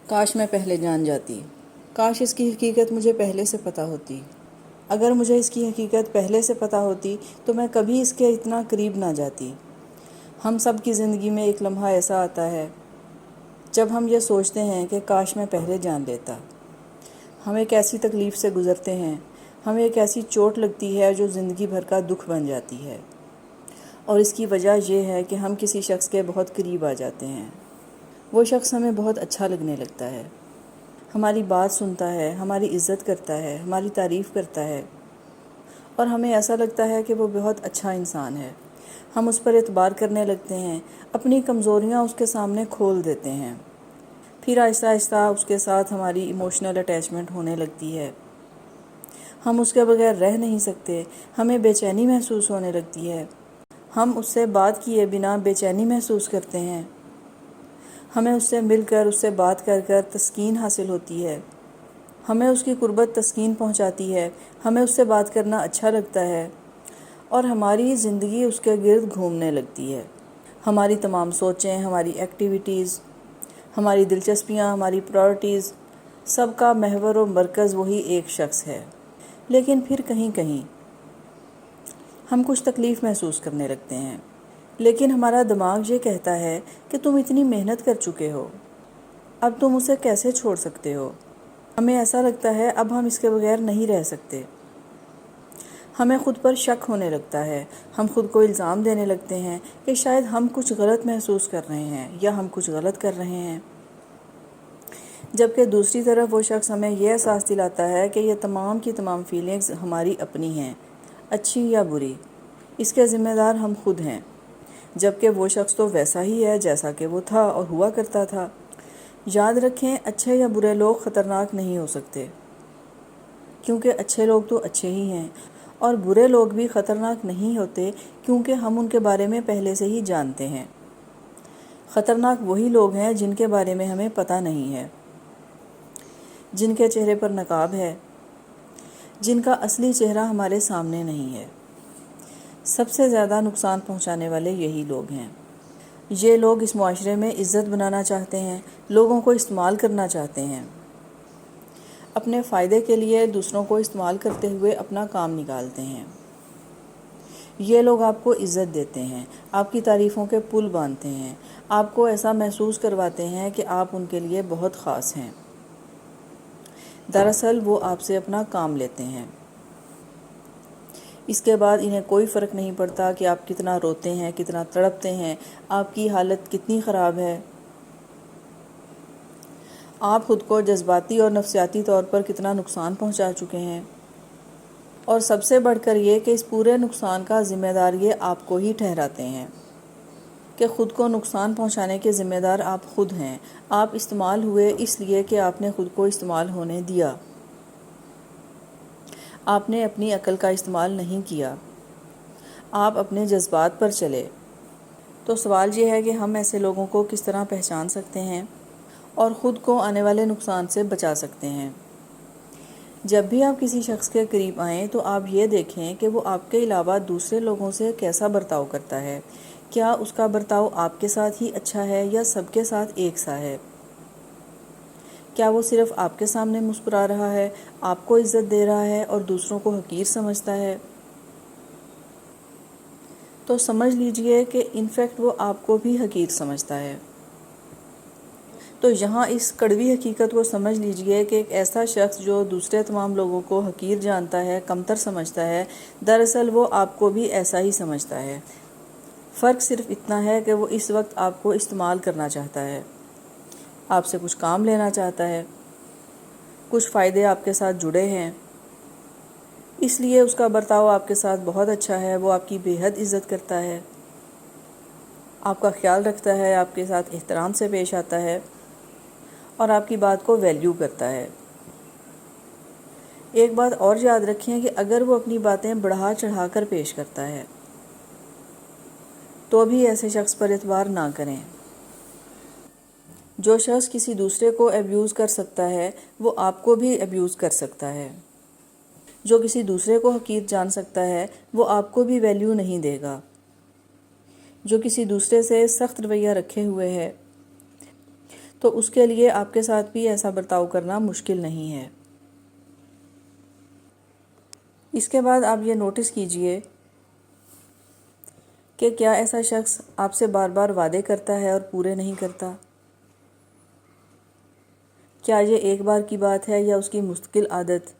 کاش میں پہلے جان جاتی، کاش اس کی حقیقت مجھے پہلے سے پتہ ہوتی۔ اگر مجھے اس کی حقیقت پہلے سے پتہ ہوتی تو میں کبھی اس کے اتنا قریب نہ جاتی۔ ہم سب کی زندگی میں ایک لمحہ ایسا آتا ہے جب ہم یہ سوچتے ہیں کہ کاش میں پہلے جان لیتا۔ ہم ایک ایسی تکلیف سے گزرتے ہیں، ہمیں ایک ایسی چوٹ لگتی ہے جو زندگی بھر کا دکھ بن جاتی ہے، اور اس کی وجہ یہ ہے کہ ہم کسی شخص کے بہت قریب آ جاتے ہیں۔ وہ شخص ہمیں بہت اچھا لگنے لگتا ہے، ہماری بات سنتا ہے، ہماری عزت کرتا ہے، ہماری تعریف کرتا ہے، اور ہمیں ایسا لگتا ہے کہ وہ بہت اچھا انسان ہے۔ ہم اس پر اعتبار کرنے لگتے ہیں، اپنی کمزوریاں اس کے سامنے کھول دیتے ہیں۔ پھر آہستہ آہستہ اس کے ساتھ ہماری ایموشنل اٹیچمنٹ ہونے لگتی ہے۔ ہم اس کے بغیر رہ نہیں سکتے، ہمیں بے چینی محسوس ہونے لگتی ہے۔ ہم اس سے بات کیے بنا بے چینی محسوس کرتے ہیں۔ ہمیں اس سے مل کر، اس سے بات کر کر تسکین حاصل ہوتی ہے۔ ہمیں اس کی قربت تسکین پہنچاتی ہے، ہمیں اس سے بات کرنا اچھا لگتا ہے، اور ہماری زندگی اس کے گرد گھومنے لگتی ہے۔ ہماری تمام سوچیں، ہماری ایکٹیویٹیز، ہماری دلچسپیاں، ہماری پرائورٹیز، سب کا محور و مرکز وہی ایک شخص ہے۔ لیکن پھر کہیں کہیں ہم کچھ تکلیف محسوس کرنے لگتے ہیں، لیکن ہمارا دماغ یہ کہتا ہے کہ تم اتنی محنت کر چکے ہو، اب تم اسے کیسے چھوڑ سکتے ہو؟ ہمیں ایسا لگتا ہے اب ہم اس کے بغیر نہیں رہ سکتے۔ ہمیں خود پر شک ہونے لگتا ہے، ہم خود کو الزام دینے لگتے ہیں کہ شاید ہم کچھ غلط محسوس کر رہے ہیں یا ہم کچھ غلط کر رہے ہیں، جبکہ دوسری طرف وہ شخص ہمیں یہ احساس دلاتا ہے کہ یہ تمام کی تمام فیلنگز ہماری اپنی ہیں، اچھی یا بری، اس کے ذمہ دار ہم خود ہیں، جبکہ وہ شخص تو ویسا ہی ہے جیسا کہ وہ تھا اور ہوا کرتا تھا۔ یاد رکھیں، اچھے یا برے لوگ خطرناک نہیں ہو سکتے، کیونکہ اچھے لوگ تو اچھے ہی ہیں، اور برے لوگ بھی خطرناک نہیں ہوتے کیونکہ ہم ان کے بارے میں پہلے سے ہی جانتے ہیں۔ خطرناک وہی لوگ ہیں جن کے بارے میں ہمیں پتہ نہیں ہے، جن کے چہرے پر نقاب ہے، جن کا اصلی چہرہ ہمارے سامنے نہیں ہے۔ سب سے زیادہ نقصان پہنچانے والے یہی لوگ ہیں۔ یہ لوگ اس معاشرے میں عزت بنانا چاہتے ہیں، لوگوں کو استعمال کرنا چاہتے ہیں، اپنے فائدے کے لیے دوسروں کو استعمال کرتے ہوئے اپنا کام نکالتے ہیں۔ یہ لوگ آپ کو عزت دیتے ہیں، آپ کی تعریفوں کے پل باندھتے ہیں، آپ کو ایسا محسوس کرواتے ہیں کہ آپ ان کے لیے بہت خاص ہیں۔ دراصل وہ آپ سے اپنا کام لیتے ہیں۔ اس کے بعد انہیں کوئی فرق نہیں پڑتا کہ آپ کتنا روتے ہیں، کتنا تڑپتے ہیں، آپ کی حالت کتنی خراب ہے، آپ خود کو جذباتی اور نفسیاتی طور پر کتنا نقصان پہنچا چکے ہیں، اور سب سے بڑھ کر یہ کہ اس پورے نقصان کا ذمہ دار یہ آپ کو ہی ٹھہراتے ہیں کہ خود کو نقصان پہنچانے کے ذمہ دار آپ خود ہیں۔ آپ استعمال ہوئے اس لیے کہ آپ نے خود کو استعمال ہونے دیا، آپ نے اپنی عقل کا استعمال نہیں کیا، آپ اپنے جذبات پر چلے۔ تو سوال یہ ہے کہ ہم ایسے لوگوں کو کس طرح پہچان سکتے ہیں اور خود کو آنے والے نقصان سے بچا سکتے ہیں؟ جب بھی آپ کسی شخص کے قریب آئیں تو آپ یہ دیکھیں کہ وہ آپ کے علاوہ دوسرے لوگوں سے کیسا برتاؤ کرتا ہے۔ کیا اس کا برتاؤ آپ کے ساتھ ہی اچھا ہے یا سب کے ساتھ ایک سا ہے؟ کیا وہ صرف آپ کے سامنے مسکرا رہا ہے، آپ کو عزت دے رہا ہے اور دوسروں کو حقیر سمجھتا ہے؟ تو سمجھ لیجئے کہ انفیکٹ وہ آپ کو بھی حقیر سمجھتا ہے۔ تو یہاں اس کڑوی حقیقت کو سمجھ لیجئے کہ ایک ایسا شخص جو دوسرے تمام لوگوں کو حقیر جانتا ہے، کمتر سمجھتا ہے، دراصل وہ آپ کو بھی ایسا ہی سمجھتا ہے۔ فرق صرف اتنا ہے کہ وہ اس وقت آپ کو استعمال کرنا چاہتا ہے، آپ سے کچھ کام لینا چاہتا ہے، کچھ فائدے آپ کے ساتھ جڑے ہیں، اس لیے اس کا برتاؤ آپ کے ساتھ بہت اچھا ہے، وہ آپ کی بے حد عزت کرتا ہے، آپ کا خیال رکھتا ہے، آپ کے ساتھ احترام سے پیش آتا ہے، اور آپ کی بات کو ویلیو کرتا ہے۔ ایک بات اور یاد رکھیں کہ اگر وہ اپنی باتیں بڑھا چڑھا کر پیش کرتا ہے تو بھی ایسے شخص پر اعتبار نہ کریں۔ جو شخص کسی دوسرے کو ابیوز کر سکتا ہے وہ آپ کو بھی ابیوز کر سکتا ہے۔ جو کسی دوسرے کو حقیر جان سکتا ہے وہ آپ کو بھی ویلیو نہیں دے گا۔ جو کسی دوسرے سے سخت رویہ رکھے ہوئے ہے تو اس کے لیے آپ کے ساتھ بھی ایسا برتاؤ کرنا مشکل نہیں ہے۔ اس کے بعد آپ یہ نوٹس کیجئے کہ کیا ایسا شخص آپ سے بار بار وعدے کرتا ہے اور پورے نہیں کرتا؟ کیا یہ ایک بار کی بات ہے یا اس کی مستقل عادت؟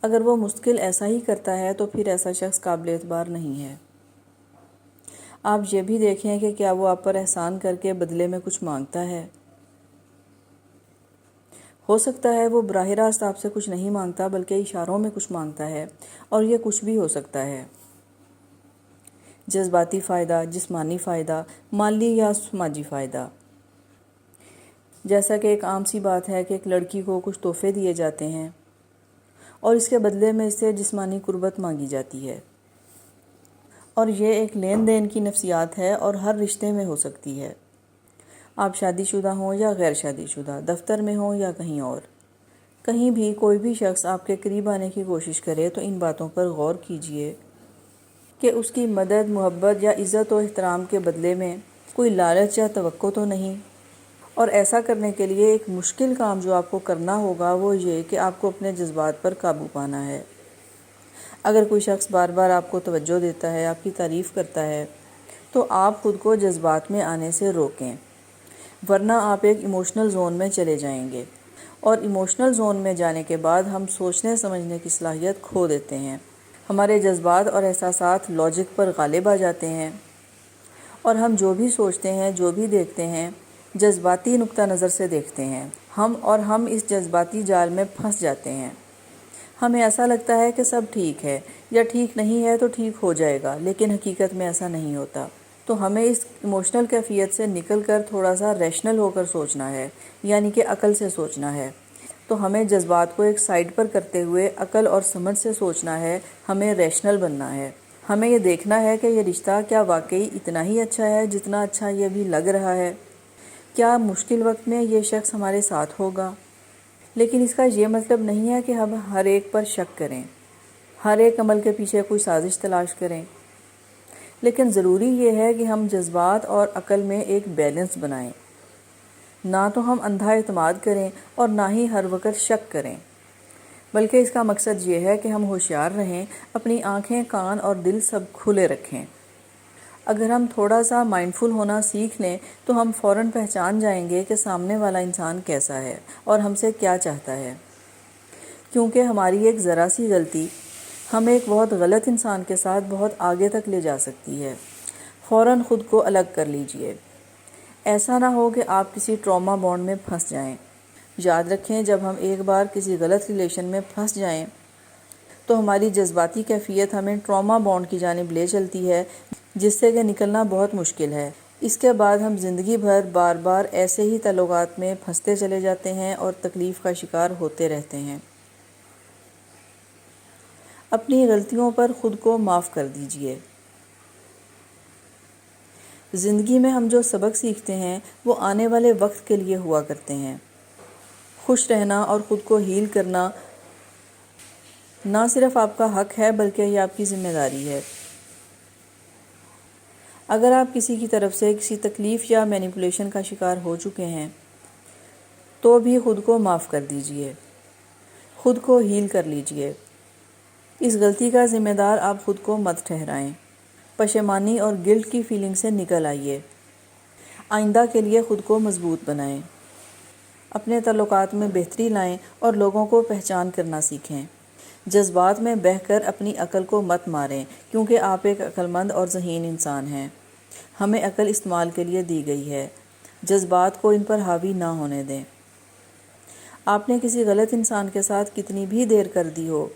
اگر وہ مستقل ایسا ہی کرتا ہے تو پھر ایسا شخص قابل اعتبار نہیں ہے۔ آپ یہ بھی دیکھیں کہ کیا وہ آپ پر احسان کر کے بدلے میں کچھ مانگتا ہے۔ ہو سکتا ہے وہ براہ راست آپ سے کچھ نہیں مانگتا بلکہ اشاروں میں کچھ مانگتا ہے، اور یہ کچھ بھی ہو سکتا ہے: جذباتی فائدہ، جسمانی فائدہ، مالی یا سماجی فائدہ۔ جیسا کہ ایک عام سی بات ہے کہ ایک لڑکی کو کچھ تحفے دیے جاتے ہیں اور اس کے بدلے میں اس سے جسمانی قربت مانگی جاتی ہے، اور یہ ایک لین دین کی نفسیات ہے اور ہر رشتے میں ہو سکتی ہے۔ آپ شادی شدہ ہوں یا غیر شادی شدہ، دفتر میں ہوں یا کہیں اور، کہیں بھی کوئی بھی شخص آپ کے قریب آنے کی کوشش کرے تو ان باتوں پر غور کیجئے کہ اس کی مدد، محبت یا عزت و احترام کے بدلے میں کوئی لالچ یا توقع تو نہیں۔ اور ایسا کرنے کے لیے ایک مشکل کام جو آپ کو کرنا ہوگا وہ یہ کہ آپ کو اپنے جذبات پر قابو پانا ہے۔ اگر کوئی شخص بار بار آپ کو توجہ دیتا ہے، آپ کی تعریف کرتا ہے، تو آپ خود کو جذبات میں آنے سے روکیں، ورنہ آپ ایک ایموشنل زون میں چلے جائیں گے، اور ایموشنل زون میں جانے کے بعد ہم سوچنے سمجھنے کی صلاحیت کھو دیتے ہیں۔ ہمارے جذبات اور احساسات لاجک پر غالب آ جاتے ہیں، اور ہم جو بھی سوچتے ہیں، جو بھی دیکھتے ہیں، جذباتی نقطہ نظر سے دیکھتے ہیں۔ ہم اس جذباتی جال میں پھنس جاتے ہیں۔ ہمیں ایسا لگتا ہے کہ سب ٹھیک ہے، یا ٹھیک نہیں ہے تو ٹھیک ہو جائے گا، لیکن حقیقت میں ایسا نہیں ہوتا۔ تو ہمیں اس ایموشنل کیفیت سے نکل کر تھوڑا سا ریشنل ہو کر سوچنا ہے، یعنی کہ عقل سے سوچنا ہے۔ تو ہمیں جذبات کو ایک سائیڈ پر کرتے ہوئے عقل اور سمجھ سے سوچنا ہے، ہمیں ریشنل بننا ہے۔ ہمیں یہ دیکھنا ہے کہ یہ رشتہ کیا واقعی اتنا ہی اچھا ہے جتنا اچھا یہ بھی لگ رہا ہے؟ کیا مشکل وقت میں یہ شخص ہمارے ساتھ ہوگا؟ لیکن اس کا یہ مطلب نہیں ہے کہ ہم ہر ایک پر شک کریں، ہر ایک عمل کے پیچھے کوئی سازش تلاش کریں، لیکن ضروری یہ ہے کہ ہم جذبات اور عقل میں ایک بیلنس بنائیں۔ نہ تو ہم اندھا اعتماد کریں اور نہ ہی ہر وقت شک کریں، بلکہ اس کا مقصد یہ ہے کہ ہم ہوشیار رہیں، اپنی آنکھیں، کان اور دل سب کھلے رکھیں۔ اگر ہم تھوڑا سا مائنڈفل ہونا سیکھ لیں تو ہم فوراً پہچان جائیں گے کہ سامنے والا انسان کیسا ہے اور ہم سے کیا چاہتا ہے، کیونکہ ہماری ایک ذرا سی غلطی ہم ایک بہت غلط انسان کے ساتھ بہت آگے تک لے جا سکتی ہے۔ فوراً خود کو الگ کر لیجئے، ایسا نہ ہو کہ آپ کسی ٹراما بانڈ میں پھنس جائیں۔ یاد رکھیں، جب ہم ایک بار کسی غلط ریلیشن میں پھنس جائیں تو ہماری جذباتی کیفیت ہمیں ٹراما بانڈ کی جانب لے چلتی ہے، جس سے کہ نکلنا بہت مشکل ہے۔ اس کے بعد ہم زندگی بھر بار بار ایسے ہی تعلقات میں پھنستے چلے جاتے ہیں اور تکلیف کا شکار ہوتے رہتے ہیں۔ اپنی غلطیوں پر خود کو معاف کر دیجئے۔ زندگی میں ہم جو سبق سیکھتے ہیں وہ آنے والے وقت کے لیے ہوا کرتے ہیں۔ خوش رہنا اور خود کو ہیل کرنا نہ صرف آپ کا حق ہے بلکہ یہ آپ کی ذمہ داری ہے۔ اگر آپ کسی کی طرف سے کسی تکلیف یا مینیپولیشن کا شکار ہو چکے ہیں تو بھی خود کو معاف کر دیجئے، خود کو ہیل کر لیجئے۔ اس غلطی کا ذمہ دار آپ خود کو مت ٹھہرائیں۔ پشیمانی اور گلٹ کی فیلنگ سے نکل آئیے۔ آئندہ کے لیے خود کو مضبوط بنائیں، اپنے تعلقات میں بہتری لائیں اور لوگوں کو پہچان کرنا سیکھیں۔ جذبات میں بہہ کر اپنی عقل کو مت ماریں، کیونکہ آپ ایک عقل مند اور ذہین انسان ہیں۔ ہمیں عقل استعمال کے لیے دی گئی ہے، جذبات کو ان پر حاوی نہ ہونے دیں۔ آپ نے کسی غلط انسان کے ساتھ کتنی بھی دیر کر دی ہو،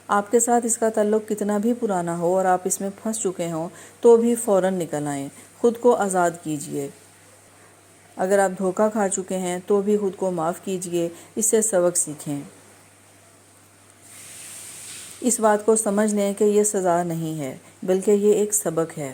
آپ کے ساتھ اس کا تعلق کتنا بھی پرانا ہو اور آپ اس میں پھنس چکے ہوں، تو بھی فوراً نکل آئیں، خود کو آزاد کیجئے۔ اگر آپ دھوکہ کھا چکے ہیں تو بھی خود کو معاف کیجئے، اس سے سبق سیکھیں۔ اس بات کو سمجھ لیں کہ یہ سزا نہیں ہے، بلکہ یہ ایک سبق ہے۔